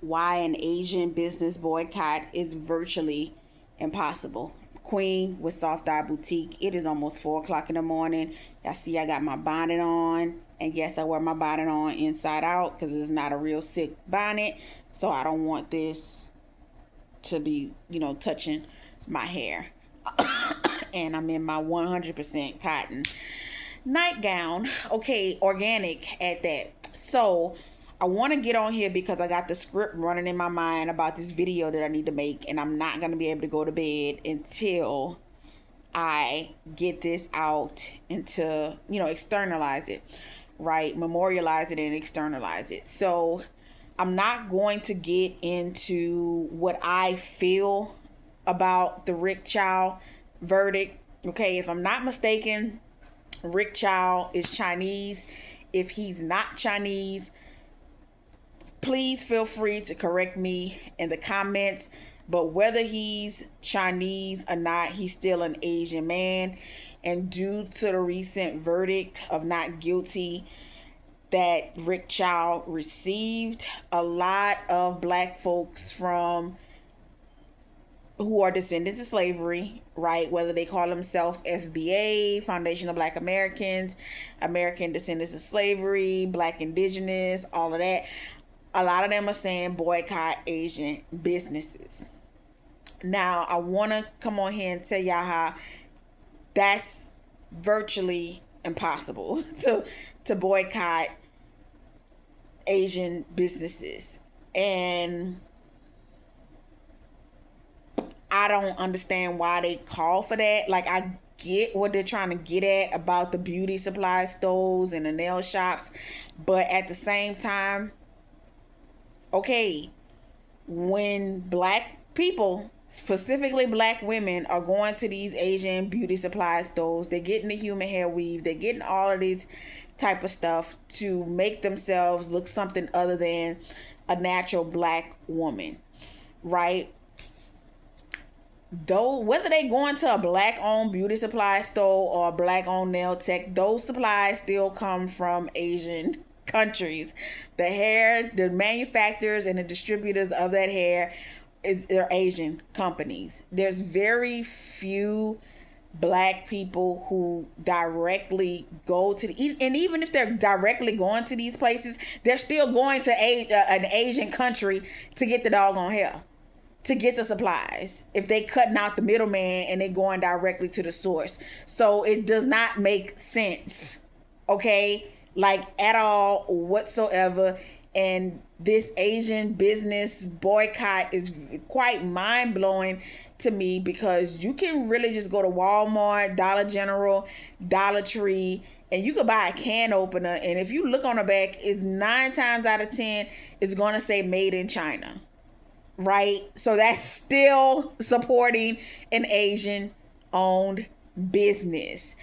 why an Asian business boycott is virtually impossible. Queen with Soft Eye Boutique. It is almost 4 o'clock in the morning. Y'all see I got my bonnet on. And yes, I wear my bonnet on inside out because it's not a real silk bonnet. So I don't want this to be, touching my hair. And I'm in my 100% cotton nightgown. Okay, organic at that. So I want to get on here because I got the script running in my mind about this video that I need to make, and I'm not going to be able to go to bed until I get this out and to, externalize it, right? Memorialize it and externalize it. So I'm not going to get into what I feel about the Rick Chow verdict. Okay, if I'm not mistaken, Rick Chow is Chinese. If he's not Chinese, please feel free to correct me in the comments. But whether he's Chinese or not, he's still an Asian man. And due to the recent verdict of not guilty that Rick Chow received, a lot of black folks who are descendants of slavery, right? Whether they call themselves FBA, Foundation of Black Americans, American Descendants of Slavery, Black Indigenous, all of that. A lot of them are saying boycott Asian businesses. Now, I want to come on here and tell y'all how that's virtually impossible to boycott Asian businesses. And I don't understand why they call for that. Like, I get what they're trying to get at about the beauty supply stores and the nail shops. But at the same time, okay, when black people, specifically black women, are going to these Asian beauty supply stores, they're getting the human hair weave, they're getting all of these type of stuff to make themselves look something other than a natural black woman, right? Though whether they going to a black owned beauty supply store or a black owned nail tech, those supplies still come from Asian countries. The hair, the manufacturers and the distributors of that hair they're Asian companies. There's very few black people who directly go to and even if they're directly going to these places, they're still going to an Asian country to get the doggone hair, to get the supplies, if they cutting out the middleman and they going directly to the source. So it does not make sense, okay, like at all whatsoever. And this Asian business boycott is quite mind-blowing to me, because you can really just go to Walmart, Dollar General, Dollar Tree, and you could buy a can opener, and if you look on the back, it's 9 times out of 10 it's going to say made in China, right? So that's still supporting an Asian owned business.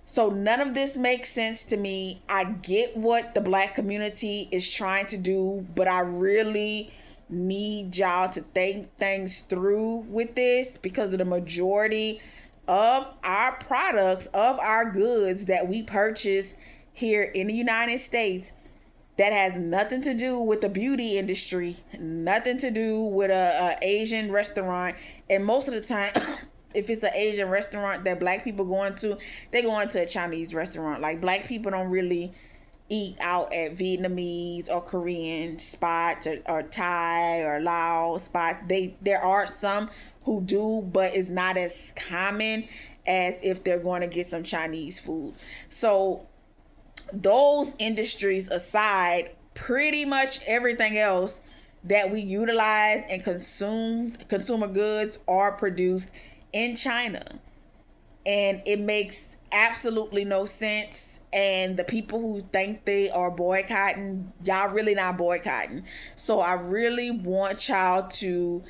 So none of this makes sense to me. I get what the black community is trying to do, but I really need y'all to think things through with this, because of the majority of our products, of our goods that we purchase here in the United States, that has nothing to do with the beauty industry, nothing to do with a Asian restaurant. And most of the time, if it's an Asian restaurant that black people going to, they going to a Chinese restaurant. Like, black people don't really eat out at Vietnamese or Korean spots or Thai or Lao spots. There are some who do, but it's not as common as if they're going to get some Chinese food. So those industries aside, pretty much everything else that we utilize and consume, consumer goods, are produced in China. And it makes absolutely no sense. And the people who think they are boycotting, y'all really not boycotting. So I really want y'all to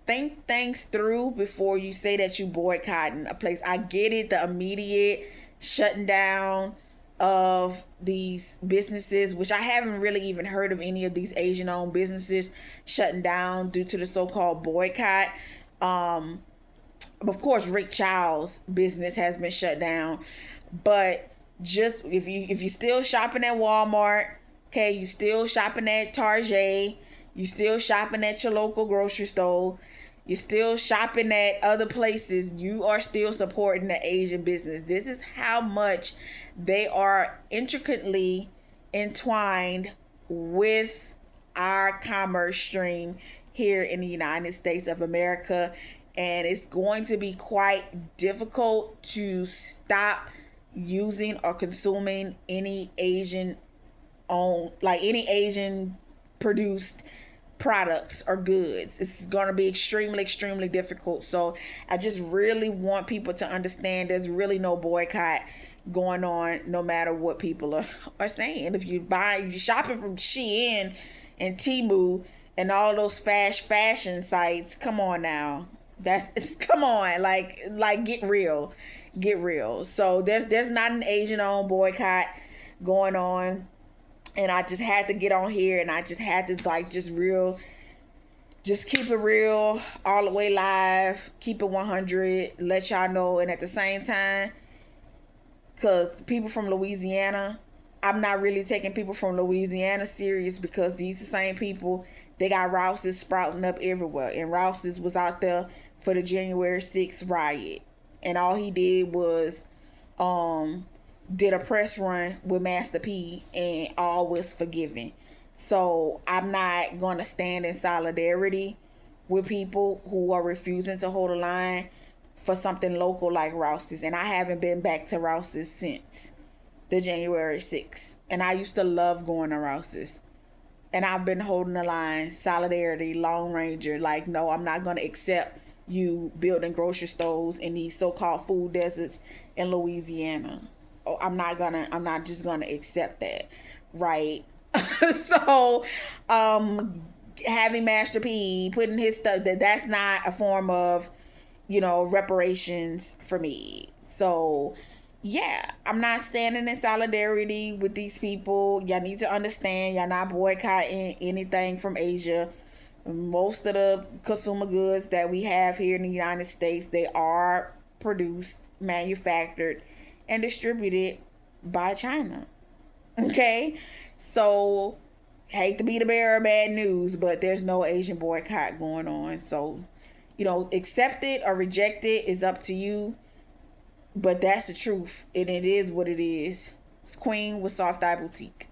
think things through before you say that you boycotting a place. I get it, the immediate shutting down of these businesses, which I haven't really even heard of any of these Asian owned businesses shutting down due to the so-called boycott. Of course, Rick Chow's business has been shut down, but just if you still shopping at Walmart, okay, you still shopping at Target, You still shopping at your local grocery store. You're still shopping at other places. You are still supporting the Asian business. This is how much they are intricately entwined with our commerce stream here in the United States of America. And it's going to be quite difficult to stop using or consuming any Asian produced products or goods. It's going to be extremely difficult. So I just really want people to understand there's really no boycott going on, no matter what people are saying. If you're shopping from Shein and Temu and all those fast fashion sites, come on now. Come on, like get real. So there's not an Asian owned boycott going on. And I just had to get on here and I just had to just keep it real all the way live, keep it 100, let y'all know. And at the same time, because people from Louisiana, I'm not really taking people from Louisiana serious, because these the same people, they got Rouse's sprouting up everywhere. And Rouse's was out there for the January 6th riot. And all he did was did a press run with Master P, and all was forgiven. So I'm not going to stand in solidarity with people who are refusing to hold a line for something local like Rouse's. And I haven't been back to Rouse's since the January 6th. And I used to love going to Rouse's. And I've been holding the line, solidarity, Lone Ranger. Like, no, I'm not going to accept you building grocery stores in these so-called food deserts in Louisiana. I'm not just gonna accept that, right? So, having Master P putting his stuff, that's not a form of, reparations for me. So, yeah, I'm not standing in solidarity with these people. Y'all need to understand, y'all not boycotting anything from Asia. Most of the consumer goods that we have here in the United States, they are produced, manufactured, and distributed by China. Okay? So, hate to be the bearer of bad news, but there's no Asian boycott going on. So, accept it or reject it is up to you. But that's the truth. And it is what it is. It's Queen with Soft Eye Boutique.